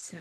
So,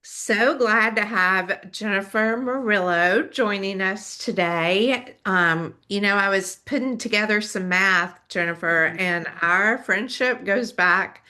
so glad to have Jennifer Morillo joining us today. I was putting together some math, Jennifer, Mhm. and our friendship goes back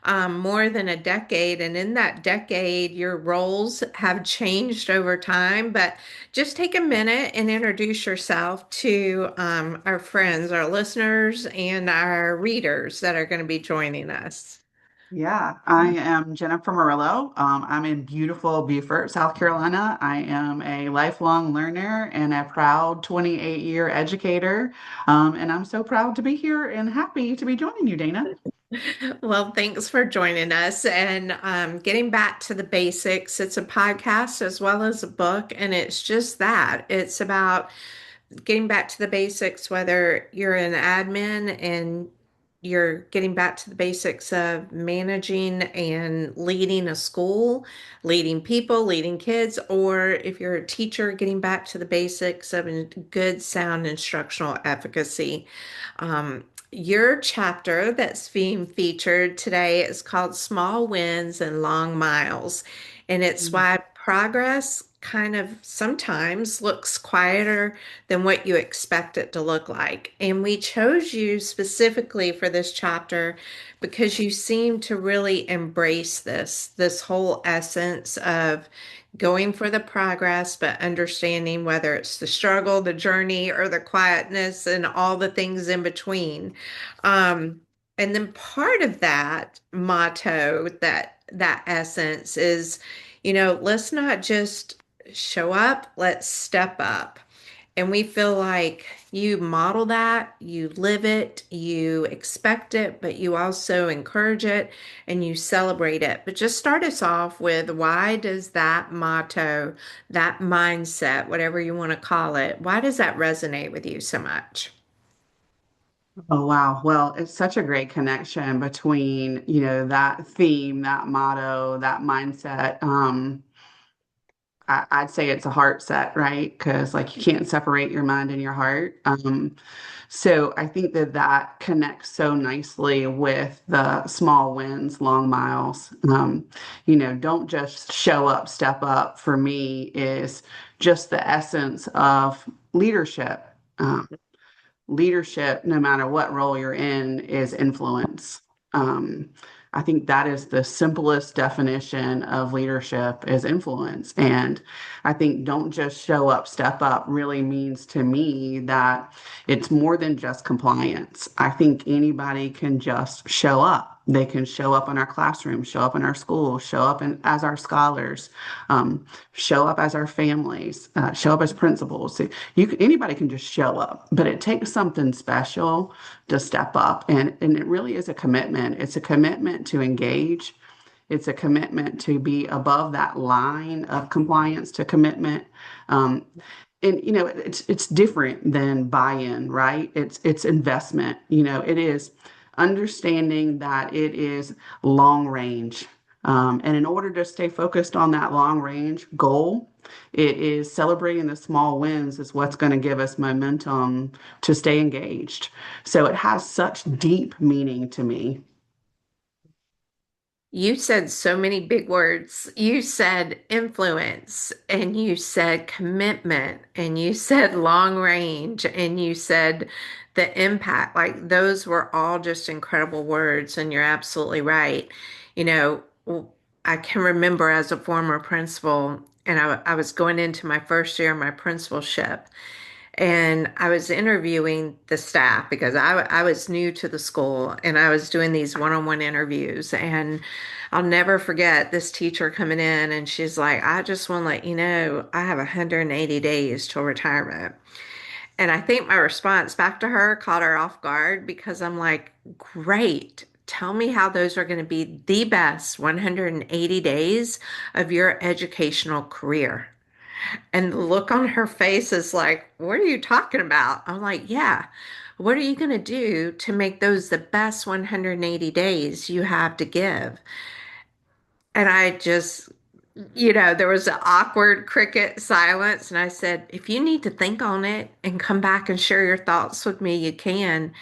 more than a decade. And in that decade, your roles have changed over time. But just take a minute and introduce yourself to our friends, our listeners, and our readers that are going to be joining us. Yeah, I am Jennifer Morillo. I'm in beautiful Beaufort, South Carolina. I am a lifelong learner and a proud 28-year educator. And I'm so proud to be here and happy to be joining you, Dana. Well, thanks for joining us and getting back to the basics. It's a podcast as well as a book, and it's just that. It's about getting back to the basics, whether you're an admin and you're getting back to the basics of managing and leading a school, leading people, leading kids, or if you're a teacher, getting back to the basics of a good, sound instructional efficacy. Your chapter that's being featured today is called Small Wins and Long Miles. And it's Mm. why progress kind of sometimes looks quieter than what you expect it to look like. And we chose you specifically for this chapter because you seem to really embrace this whole essence of going for the progress, but understanding whether it's the struggle, the journey, or the quietness and all the things in between. Um, and then part of that motto, that essence is, let's not just show up, let's step up. And we feel like you model that, you live it, you expect it, but you also encourage it and you celebrate it. But just start us off with why does that motto, that mindset, whatever you want to call it, why does that resonate with you so much? Oh, wow. Well, it's such a great connection between, that theme, that motto, that mindset. I'd say it's a heart set, right? Because like you can't separate your mind and your heart. So I think that that connects so nicely with the small wins, long miles. Don't just show up, step up. For me, is just the essence of leadership. Leadership, no matter what role you're in, is influence. Um, I think that is the simplest definition of leadership is influence. And I think don't just show up, step up really means to me that it's more than just compliance. I think anybody can just show up. They can show up in our classroom, show up in our school, show up as our scholars, show up as our families, show up as principals. So anybody can just show up, but it takes something special to step up, and it really is a commitment. It's a commitment to engage. It's a commitment to be above that line of compliance to commitment. Um, and it's different than buy-in, right? It's investment. It is understanding that it is long range. And in order to stay focused on that long range goal, it is celebrating the small wins is what's going to give us momentum to stay engaged. So it has such deep meaning to me. You said so many big words. You said influence, and you said commitment, and you said long range, and you said the impact. Like those were all just incredible words, and you're absolutely right. You know, I can remember as a former principal, and I was going into my first year of my principalship, and I was interviewing the staff because I was new to the school and I was doing these one-on-one interviews. And I'll never forget this teacher coming in and she's like, I just want to let you know I have 180 days till retirement. And I think my response back to her caught her off guard because I'm like, great. Tell me how those are going to be the best 180 days of your educational career. And the look on her face is like, what are you talking about? I'm like, yeah. What are you going to do to make those the best 180 days you have to give? And I just There was an awkward cricket silence, and I said, if you need to think on it and come back and share your thoughts with me, you can.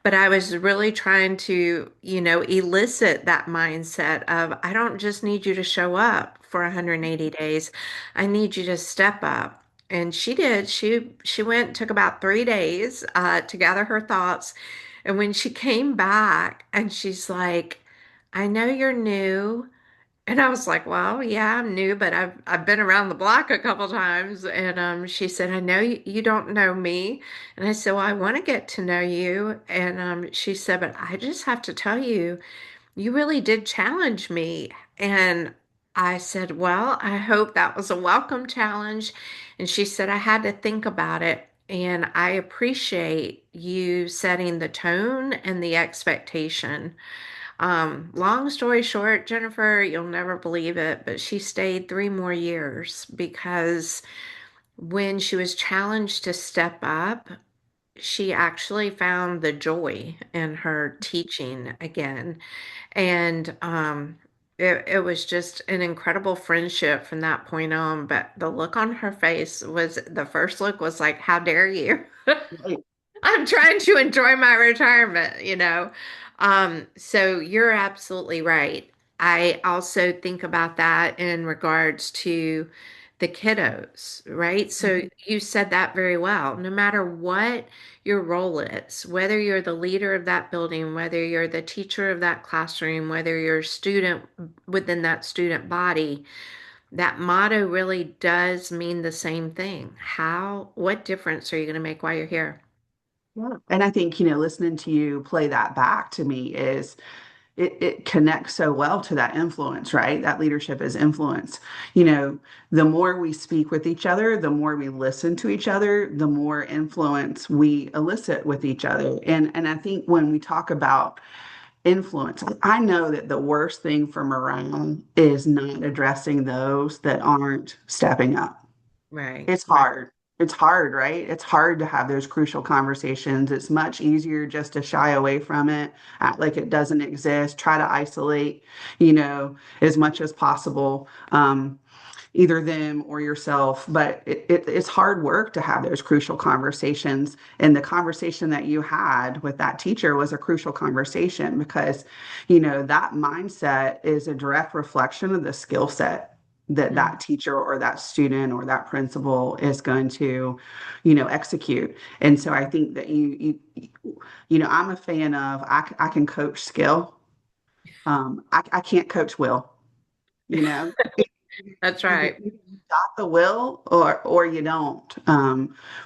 But I was really trying to, elicit that mindset of, I don't just need you to show up for 180 days. I need you to step up. And she did. She went, took about 3 days to gather her thoughts. And when she came back and she's like, I know you're new. And I was like, well, yeah, I'm new, but I've been around the block a couple times. And she said, I know you don't know me. And I said, well, I want to get to know you. And she said, but I just have to tell you, you really did challenge me. And I said, well, I hope that was a welcome challenge. And she said, I had to think about it. And I appreciate you setting the tone and the expectation. Long story short, Jennifer, you'll never believe it, but she stayed 3 more years because when she was challenged to step up, she actually found the joy in her teaching again. And it was just an incredible friendship from that point on. But the look on her face was the first look was like, how dare you? Right. I'm trying to enjoy my retirement. So you're absolutely right. I also think about that in regards to the kiddos, right? So you said that very well. No matter what your role is, whether you're the leader of that building, whether you're the teacher of that classroom, whether you're a student within that student body, that motto really does mean the same thing. What difference are you going to make while you're here? Yeah. And I think, listening to you play that back to me is it connects so well to that influence, right? That leadership is influence. You know, the more we speak with each other, the more we listen to each other, the more influence we elicit with each other. And I think when we talk about influence, I know that the worst thing for morale is not addressing those that aren't stepping up. Right, It's right. hard. It's hard, right? It's hard to have those crucial conversations. It's much easier just to shy away from it, act like it doesn't exist, try to isolate, as much as possible. Either them or yourself. But it's hard work to have those crucial conversations. And the conversation that you had with that teacher was a crucial conversation because, that mindset is a direct reflection of the skill set that Mm, that teacher or that student or that principal is going to, execute. And so I think that I'm a fan of I can coach skill. I can't coach will, you know. that's Either right. you got the will or you don't.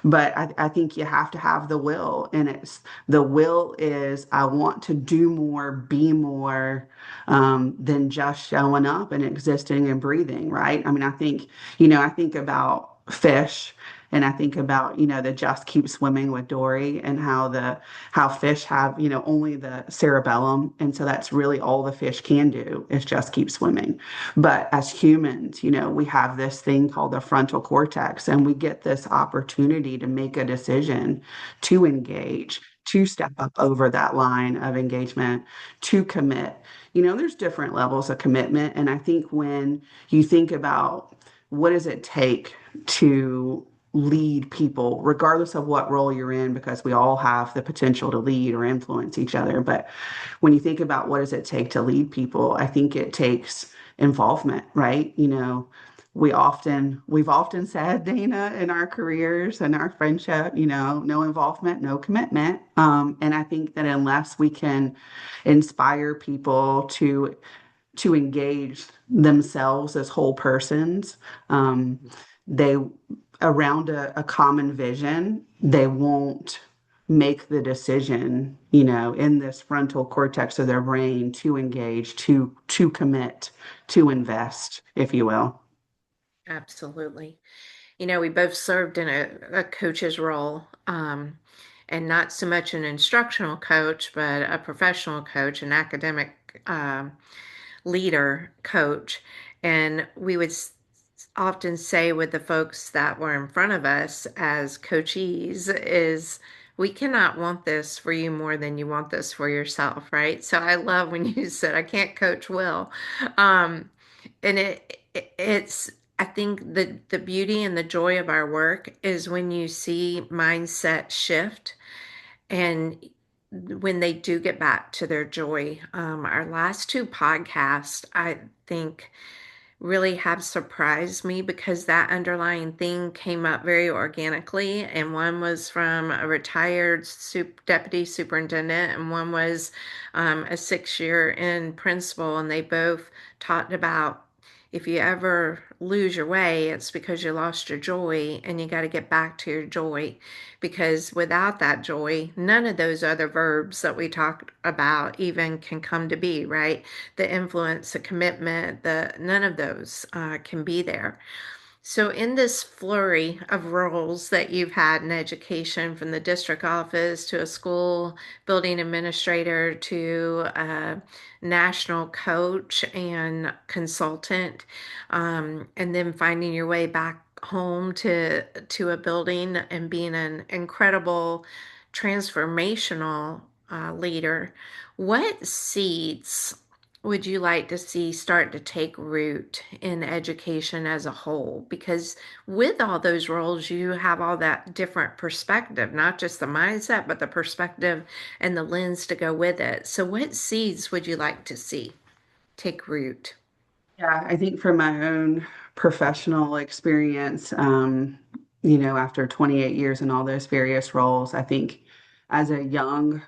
But I think you have to have the will, and it's the will is I want to do more, be more than just showing up and existing and breathing, right? I mean, I think about fish. And I think about, the just keep swimming with Dory and how fish have, only the cerebellum. And so that's really all the fish can do is just keep swimming. But as humans, we have this thing called the frontal cortex, and we get this opportunity to make a decision to engage, to step up over that line of engagement, to commit. There's different levels of commitment. And I think when you think about what does it take to lead people, regardless of what role you're in, because we all have the potential to lead or influence each other. But when you think about what does it take to lead people, I think it takes involvement, right? We've often said, Dana, in our careers and our friendship, no involvement, no commitment. And I think that unless we can inspire people to engage themselves as whole persons, they around a common vision, they won't make the decision, in this frontal cortex of their brain to engage, to commit, to invest, if you will. Absolutely. We both served in a coach's role, and not so much an instructional coach, but a professional coach, an academic leader coach. And we would often say with the folks that were in front of us as coachees is we cannot want this for you more than you want this for yourself, right? So I love when you said I can't coach Will. Um, and it's I think the beauty and the joy of our work is when you see mindset shift and when they do get back to their joy. Our last two podcasts, I think, really have surprised me because that underlying thing came up very organically. And one was from a retired deputy superintendent, and one was a 6 year in principal. And they both talked about if you ever lose your way, it's because you lost your joy and you got to get back to your joy. Because without that joy, none of those other verbs that we talked about even can come to be, right? The influence, the commitment, the none of those can be there. So, in this flurry of roles that you've had in education, from the district office to a school building administrator to a national coach and consultant, and then finding your way back home to a building and being an incredible transformational leader, what seeds would you like to see start to take root in education as a whole? Because with all those roles, you have all that different perspective, not just the mindset, but the perspective and the lens to go with it. So, what seeds would you like to see take root? Yeah, I think from my own professional experience, after 28 years in all those various roles, I think as a young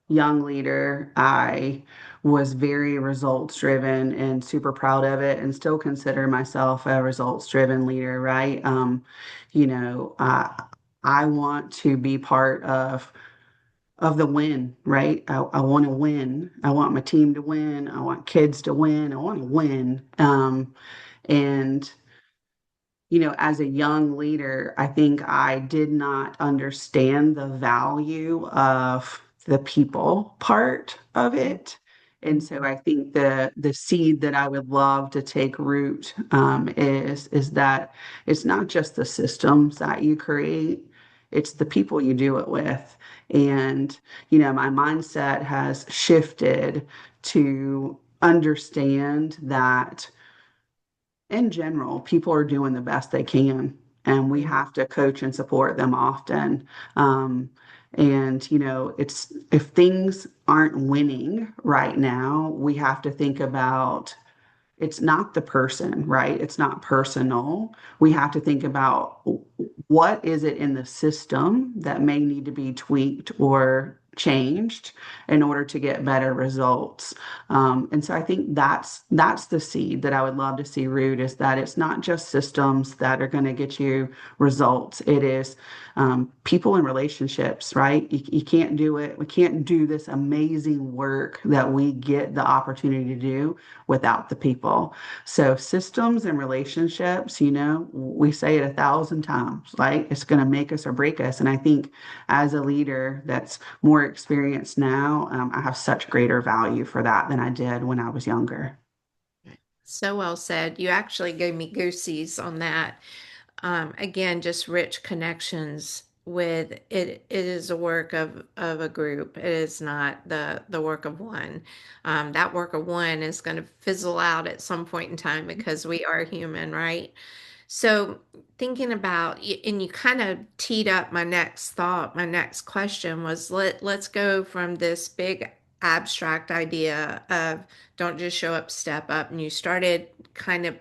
leader, I was very results driven and super proud of it and still consider myself a results driven leader, right? You know, I want to be part of the win, right? I want to win. I want my team to win. I want kids to win. I want to win. And as a young leader, I think I did not understand the value of the people part of it. And so I think the seed that I would love to take root is that it's not just the systems that you create, it's the people you do it with. And my mindset has shifted to understand that in general, people are doing the best they can, and we have to coach and support them often. And it's if things aren't winning right now, we have to think about it's not the person, right? It's not personal. We have to think about what is it in the system that may need to be tweaked or changed in order to get better results. And so I think that's the seed that I would love to see root is that it's not just systems that are going to get you results. It is people and relationships, right? You can't do it. We can't do this amazing work that we get the opportunity to do without the people. So systems and relationships, we say it 1,000 times, like it's going to make us or break us. And I think as a leader that's more experienced now, I have such greater value for that than I did when I was younger. So well said. You actually gave me goosies on that. Again, just rich connections with it. It is a work of a group. It is not the work of one. That work of one is going to fizzle out at some point in time because we are human, right? So, thinking about, and you kind of teed up my next thought, my next question was let's go from this big abstract idea of don't just show up, step up. And you started kind of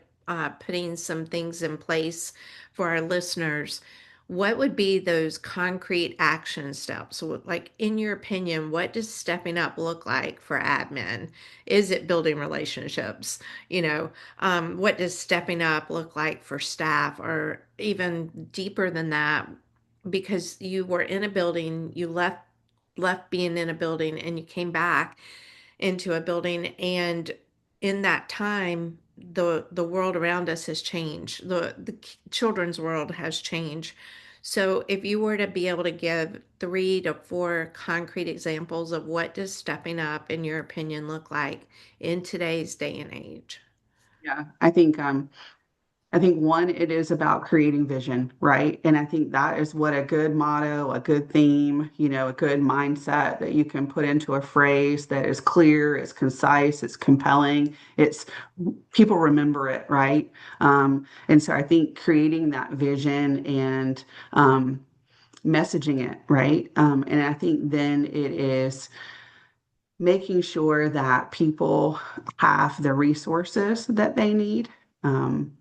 putting some things in place for our listeners. What would be those concrete action steps? So, like, in your opinion, what does stepping up look like for admin? Is it building relationships? What does stepping up look like for staff, or even deeper than that? Because you were in a building, you left being in a building and you came back into a building, and in that time the world around us has changed. The children's world has changed. So if you were to be able to give 3 to 4 concrete examples of what does stepping up in your opinion look like in today's day and age. Yeah, I think I think one, it is about creating vision, right? And I think that is what a good motto, a good theme, a good mindset that you can put into a phrase that is clear, it's concise, it's compelling, it's people remember it, right? And so I think creating that vision and messaging it, right? And I think then it is making sure that people have the resources that they need. Um,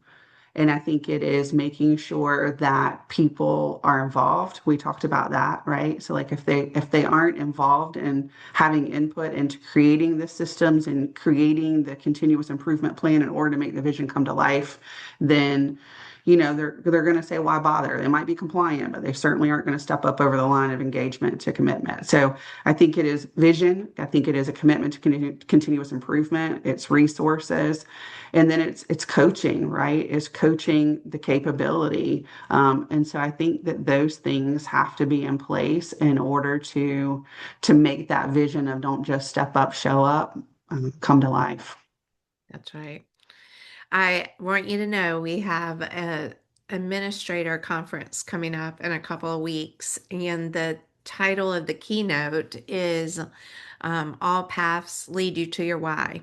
and I think it is making sure that people are involved. We talked about that, right? So like if they aren't involved in having input into creating the systems and creating the continuous improvement plan in order to make the vision come to life, then they're going to say why bother? They might be compliant, but they certainly aren't going to step up over the line of engagement to commitment. So I think it is vision. I think it is a commitment to continuous improvement. It's resources, and then it's coaching, right? It's coaching the capability. And so I think that those things have to be in place in order to make that vision of don't just step up, show up, come to life. That's right. I want you to know we have a administrator conference coming up in a couple of weeks, and the title of the keynote is "All Paths Lead You to Your Why."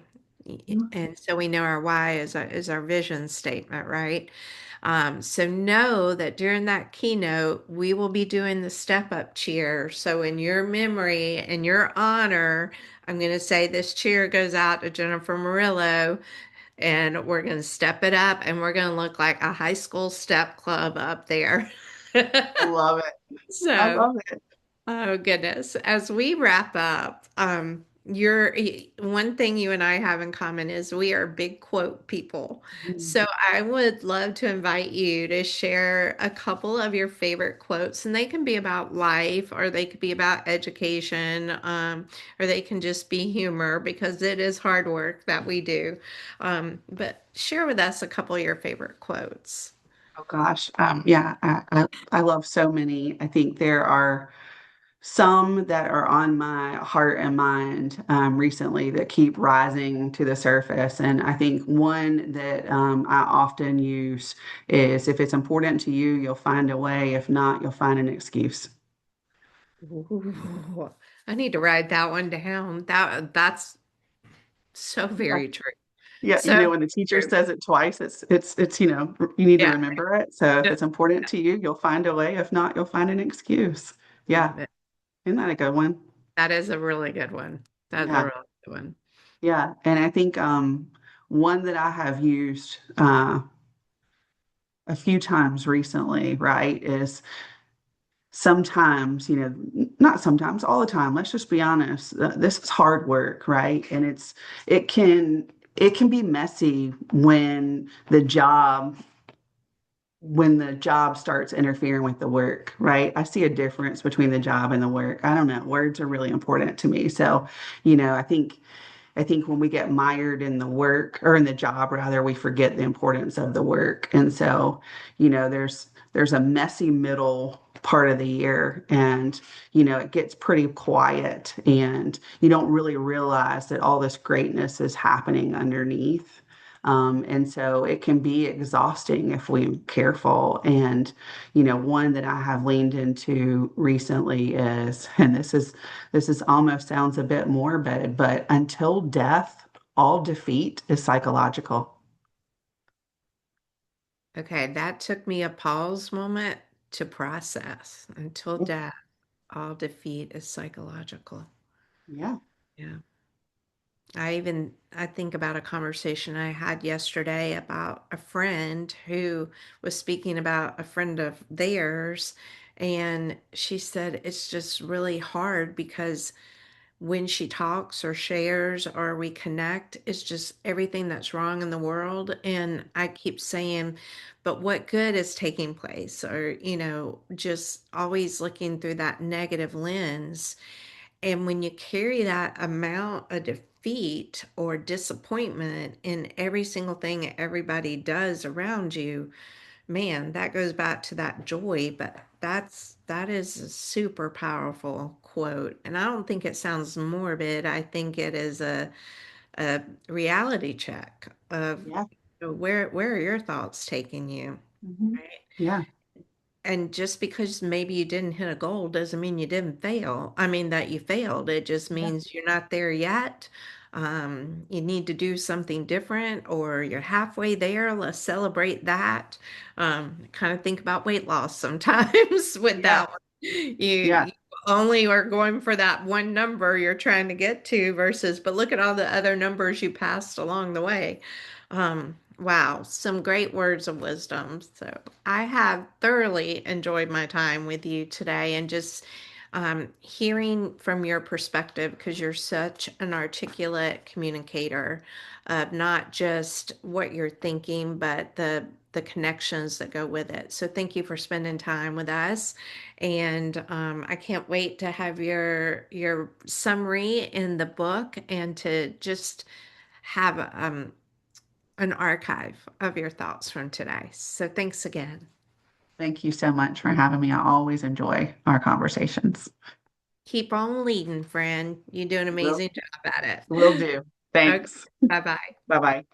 And so we know our why is our vision statement, right? So know that during that keynote, we will be doing the step up cheer. So in your memory and your honor, I'm going to say this cheer goes out to Jennifer Morillo, and we're going to step it up, and we're going to look like a high school step club up there. I love it. I So, love it. oh goodness. As we wrap up, you're one thing you and I have in common is we are big quote people. Mhm. So I would love to invite you to share a couple of your favorite quotes, and they can be about life, or they could be about education, or they can just be humor because it is hard work that we do. But share with us a couple of your favorite quotes. Oh gosh. Yeah, I love so many. I think there are some that are on my heart and mind recently that keep rising to the surface. And I think one that I often use is if it's important to you, you'll find a way. If not, you'll find an excuse. Ooh, I need to write that one down. That's so Yeah. very true. Yeah, So when the teacher true. says it twice, it's you need to Yeah, remember it. So if just it's important to you, you'll find a way. If not, you'll find an excuse. Yeah, love it. isn't that a good one? That is a really good one. That's a Yeah. really good one. Yeah, and I think one that I have used a few times recently, right, is sometimes, not sometimes, all the time. Let's just be honest. This is hard work, right? And it can it can be messy when the job starts interfering with the work, right? I see a difference between the job and the work. I don't know. Words are really important to me. So, I think when we get mired in the work or in the job rather, we forget the importance of the work. And so, there's a messy middle part of the year and it gets pretty quiet and you don't really realize that all this greatness is happening underneath. And so it can be exhausting if we're careful. And, one that I have leaned into recently is, and this is almost sounds a bit morbid, but until death, all defeat is psychological. Okay, that took me a pause moment to process. Until death, all defeat is psychological. Yeah. Yeah. I think about a conversation I had yesterday about a friend who was speaking about a friend of theirs, and she said it's just really hard because when she talks or shares or we connect, it's just everything that's wrong in the world. And I keep saying, but what good is taking place? Or, just always looking through that negative lens. And when you carry that amount of defeat or disappointment in every single thing everybody does around you, man, that goes back to that joy. But that is a super powerful quote. And I don't think it sounds morbid. I think it is a reality check of Yeah. So where are your thoughts taking you? Mhm. Right? Yeah, And just because maybe you didn't hit a goal doesn't mean you didn't fail. I mean that you failed. It just yeah, means you're not there yet. You need to do something different, or you're halfway there. Let's celebrate that. Kind of think about weight loss sometimes with yeah, that one. You yeah. only are going for that one number you're trying to get to versus, but look at all the other numbers you passed along the way. Wow, some great words of wisdom. So I have thoroughly enjoyed my time with you today and just hearing from your perspective because you're such an articulate communicator of not just what you're thinking, but the connections that go with it. So thank you for spending time with us, and I can't wait to have your summary in the book and to just have an archive of your thoughts from today. So thanks again. Thank you so much for having me. I always enjoy our conversations. Keep on leading, friend. You do an Will amazing job at it. will do. Okay, Thanks. bye bye. Bye bye.